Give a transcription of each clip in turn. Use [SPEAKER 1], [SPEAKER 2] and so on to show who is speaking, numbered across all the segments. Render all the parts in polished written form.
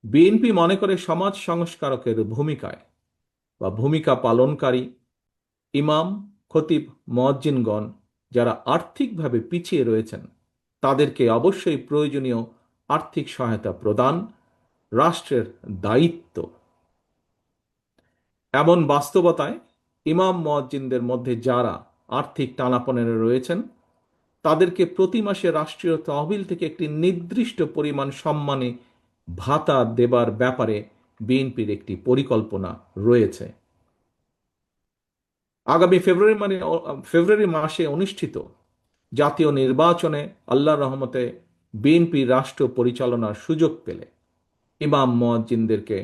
[SPEAKER 1] BNP মনে করে সমাজ সংস্কারকের ভূমিকায় বা ভূমিকা পালনকারী ইমাম, খতিব, মুয়াজ্জিনগণ যারা আর্থিকভাবে পিছিয়ে রয়েছেন তাদেরকে অবশ্যই প্রয়োজনীয় আর্থিক সহায়তা প্রদান রাষ্ট্রের দায়িত্ব। এমন বাস্তবতায় ইমাম মুয়াজ্জিনদের মধ্যে যারা আর্থিক টানাপোড়েনে রয়েছেন তাদেরকে প্রতি মাসে রাষ্ট্রীয় তহবিল থেকে একটি নির্দিষ্ট পরিমাণ সম্মানী ভাতা দেবার ব্যাপারে বিএনপির একটি পরিকল্পনা রয়েছে। আগামী ফেব্রুয়ারি মাসে অনুষ্ঠিত জাতীয় নির্বাচনে আল্লাহর রহমতে বিএনপি রাষ্ট্র পরিচালনার সুযোগ পেলে ইমাম মুয়াজ্জিনদেরকে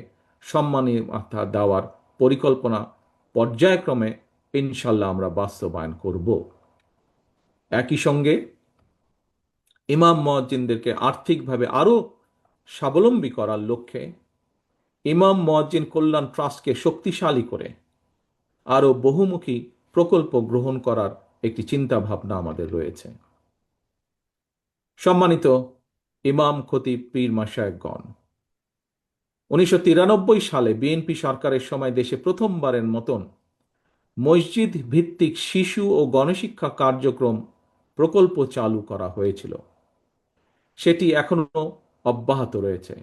[SPEAKER 1] সম্মানী ভাতা দেওয়ার পরিকল্পনা পর্যায়ক্রমে ইনশাল্লাহ আমরা বাস্তবায়ন করব। একই সঙ্গে ইমাম মুয়াজ্জিনদেরকে আর্থিকভাবে আরও স্বাবলম্বী করার লক্ষ্যে ইমাম মুয়াজ্জিন কল্যাণ ট্রাস্টকে শক্তিশালী করে আরও বহুমুখী প্রকল্প গ্রহণ করার একটি চিন্তা ভাবনা আমাদের রয়েছে। সম্মানিত ইমাম, খতিব, পীর মাশায়েখগণ, 1993 সালে বিএনপি সরকারের সময় দেশে প্রথমবারের মতন মসজিদ ভিত্তিক শিশু ও গণশিক্ষা কার্যক্রম প্রকল্প চালু করা হয়েছিল। সেটি এখনো অব্যাহত রয়েছে।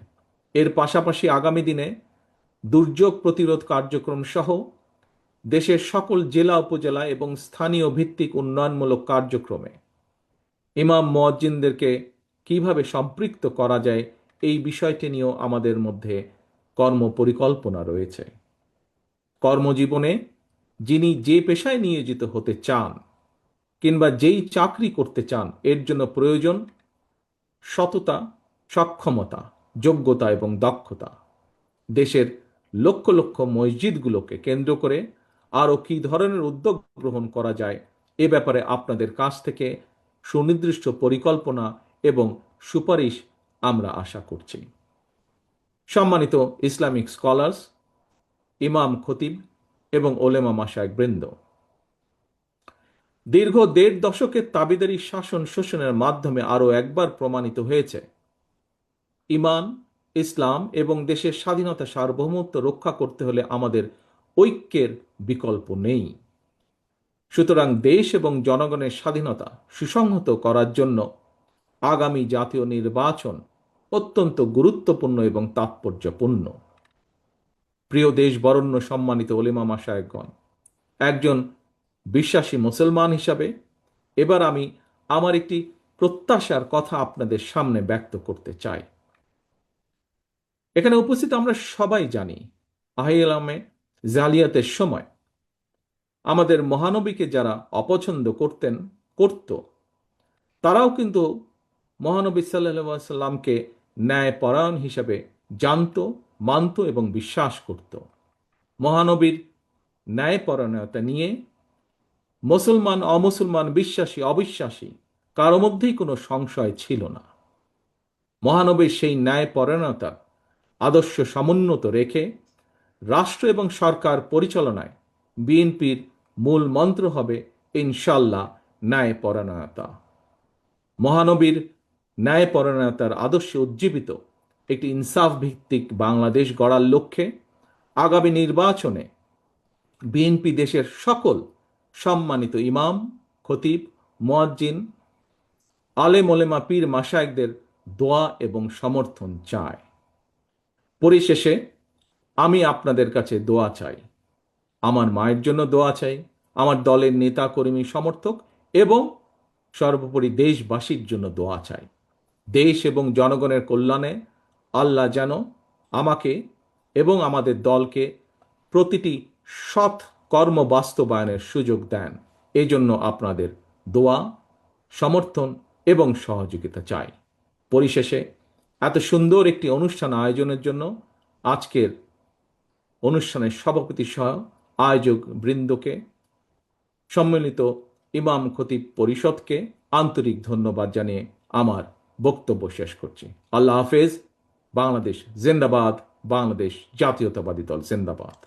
[SPEAKER 1] এর পাশাপাশি আগামী দিনে দুর্যোগ প্রতিরোধ কার্যক্রম সহ দেশের সকল জেলা, উপজেলা এবং স্থানীয় ভিত্তিক উন্নয়নমূলক কার্যক্রমে ইমাম মুয়াজ্জিনদেরকে কিভাবে সম্পৃক্ত করা যায় এই বিষয়টি নিয়েও আমাদের মধ্যে কর্মপরিকল্পনা রয়েছে। কর্মজীবনে যিনি যে পেশায় নিয়োজিত হতে চান কিংবা যেই চাকরি করতে চান এর জন্য প্রয়োজন সততা, সক্ষমতা, যোগ্যতা এবং দক্ষতা। দেশের লক্ষ লক্ষ মসজিদগুলোকে কেন্দ্র করে আরও কী ধরনের উদ্যোগ গ্রহণ করা যায় এ ব্যাপারে আপনাদের কাছ থেকে সুনির্দিষ্ট পরিকল্পনা এবং সুপারিশ আমরা আশা করছি। সম্মানিত ইসলামিক স্কলার্স, ইমাম, খতিব এবং ওলেমা মাশায়েখ বৃন্দ, দীর্ঘ ১.৫ দশকের তাবিদারি শাসন শোষণের মাধ্যমে আরও একবার প্রমাণিত হয়েছে ইমান, ইসলাম এবং দেশের স্বাধীনতা সার্বভৌমত্ব রক্ষা করতে হলে আমাদের ঐক্যের বিকল্প নেই। সুতরাং দেশ এবং জনগণের স্বাধীনতা সুসংহত করার জন্য আগামী জাতীয় নির্বাচন অত্যন্ত গুরুত্বপূর্ণ এবং তাৎপর্যপূর্ণ। প্রিয় দেশ বরণ্য সম্মানিত ওলেমা মাশায়েখগণ, একজন বিশ্বাসী মুসলমান হিসাবে এবার আমি আমার একটি প্রত্যাশার কথা আপনাদের সামনে ব্যক্ত করতে চাই। এখানে উপস্থিত আমরা সবাই জানি আহিলামে জালিয়াতের সময় আমাদের মহানবীকে যারা অপছন্দ করত তারাও কিন্তু মহানবী সাল্লাল্লাহু আলাইহি সাল্লামকে ন্যায়পরায়ণ হিসাবে জানত, মানত এবং বিশ্বাস করত। মহানবীর ন্যায়পরায়ণতা নিয়ে মুসলমান, অমুসলমান, বিশ্বাসী, অবিশ্বাসী কারো মধ্যেই কোনো সংশয় ছিল না। মহানবীর সেই ন্যায়পরায়ণতার আদর্শ সমুন্নত রেখে রাষ্ট্র এবং সরকার পরিচালনায় বিএনপির মূল মন্ত্র হবে ইনশাল্লাহ ন্যায়পরায়ণতা। মহানবীর ন্যায়পরায়ণতার আদর্শে উজ্জীবিত একটি ইনসাফ ভিত্তিক বাংলাদেশ গড়ার লক্ষ্যে আগামী নির্বাচনে বিএনপি দেশের সকল সম্মানিত ইমাম, খতিব, মুয়াজ্জিন, আলেম, ওলেমা, পীর মাশায়েখদের দোয়া এবং সমর্থন চায়। পরিশেষে আমি আপনাদের কাছে দোয়া চাই। আমার মায়ের জন্য দোয়া চাই, আমার দলের নেতা, কর্মী, সমর্থক এবং সর্বোপরি দেশবাসীর জন্য দোয়া চাই। দেশ এবং জনগণের কল্যাণে আল্লাহ যেন আমাকে এবং আমাদের দলকে প্রতিটি সৎ কর্ম বাস্তবায়নের সুযোগ দেন। এজন্য আপনাদের দোয়া, সমর্থন এবং সহযোগিতা চাই। পরিশেষে এত সুন্দর একটি অনুষ্ঠান আয়োজনের জন্য আজকের অনুষ্ঠানের সভাপতি সহ আয়োজক বৃন্দকে, সম্মিলিত ইমাম খতিব পরিষদকে আন্তরিক ধন্যবাদ জানিয়ে আমার বক্তব্য শেষ করছি। আল্লাহ হাফেজ। বাংলাদেশ জিন্দাবাদ। বাংলাদেশ জাতীয়তাবাদী দল জিন্দাবাদ।